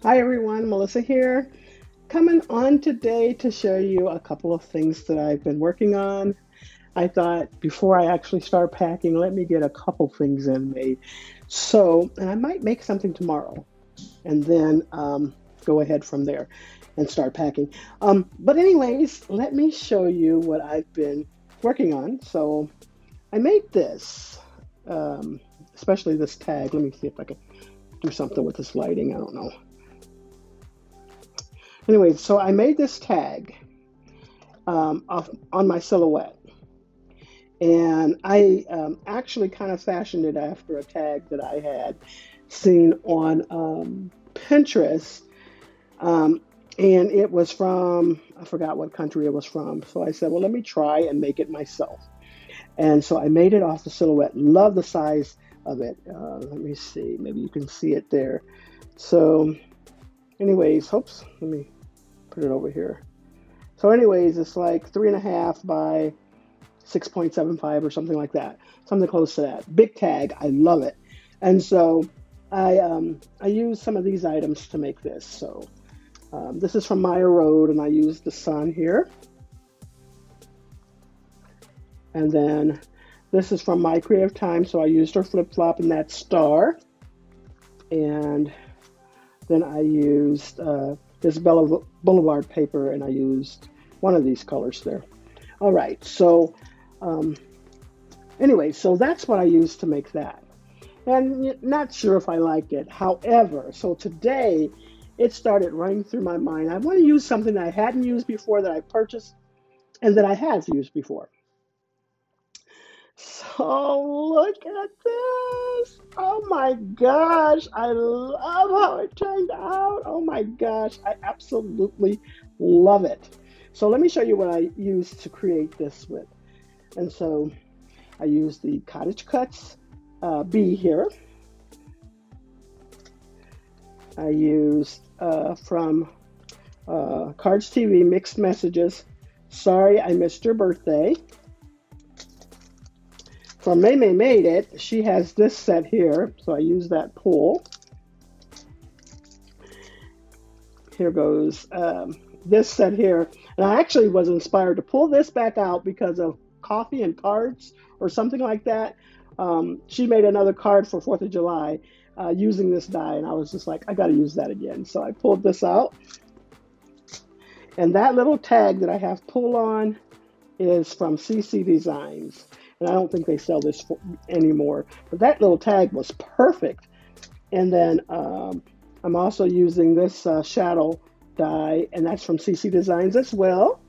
Hi everyone, Melissa here, coming on today to show you a couple of things that I've been working on. I thought before I actually start packing, let me get a couple things in made. And I might make something tomorrow and then go ahead from there and start packing. But anyways, let me show you what I've been working on. So I made this, um, especially this tag. Let me see if I can do something with this lighting. I don't know. Anyway, so I made this tag on my silhouette, and I actually kind of fashioned it after a tag that I had seen on Pinterest, um, and it was from, I forgot what country it was from. So I said, well, let me try and make it myself. And so I made it off the silhouette. Love the size of it. Let me see, maybe you can see it there. So anyways, oops, let me put it over here. So anyways, it's like 3.5 by 6.75 or something like that. Something close to that. Big tag. I love it. And so I use some of these items to make this. So this is from Maya Road, and I used the sun here. And then this is from My Creative Time, so I used her flip-flop and that star. And then I used this Bella Boulevard paper, and I used one of these colors there. All right, so anyway, so that's what I used to make that. And not sure if I like it. However, so today it started running through my mind. I want to use something that I hadn't used before, that I purchased and that I have used before. So look at this. Oh my gosh. I love how it turned out. Oh my gosh. I absolutely love it. So let me show you what I used to create this with. And so I used the Cottage Cuts bee here. I used from Cards TV Mixed Messages, Sorry I Missed Your Birthday. From May May Made It, she has this set here, so I use that pull. Here goes this set here. And I actually was inspired to pull this back out because of coffee and cards or something like that. She made another card for 4th of July using this die, and I was just like, I got to use that again. So I pulled this out. And that little tag that I have pull on is from CC Designs. And I don't think they sell this anymore. But that little tag was perfect. And then I'm also using this shadow die, and that's from CC Designs as well.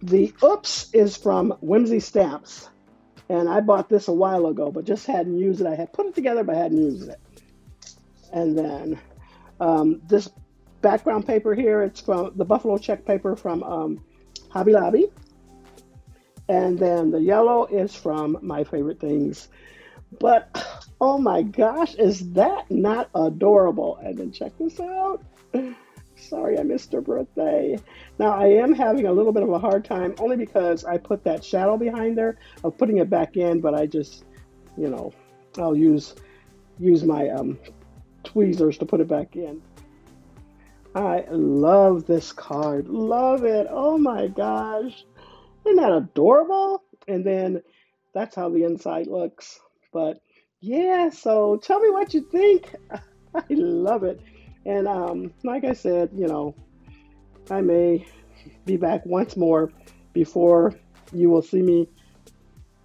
The Oops is from Whimsy Stamps. And I bought this a while ago, but just hadn't used it. I had put it together, but hadn't used it. And then this background paper here, it's from the Buffalo check paper from Hobby Lobby. And then the yellow is from My Favorite Things. But oh my gosh, is that not adorable? And then check this out. Sorry I missed her birthday. Now I am having a little bit of a hard time, only because I put that shadow behind there of putting it back in, but I just, you know, I'll use my tweezers to put it back in. I love this card. Love it. Oh my gosh. Isn't that adorable? And then that's how the inside looks. But yeah, so tell me what you think. I love it. And like I said, you know, I may be back once more before you will see me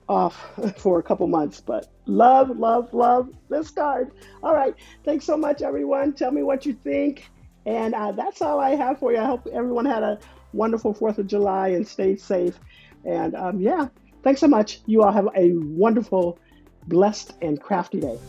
off for a couple months. But love, love, love this card. All right. Thanks so much, everyone. Tell me what you think. And that's all I have for you. I hope everyone had a wonderful 4th of July and stayed safe. And yeah, thanks so much. You all have a wonderful, blessed, and crafty day.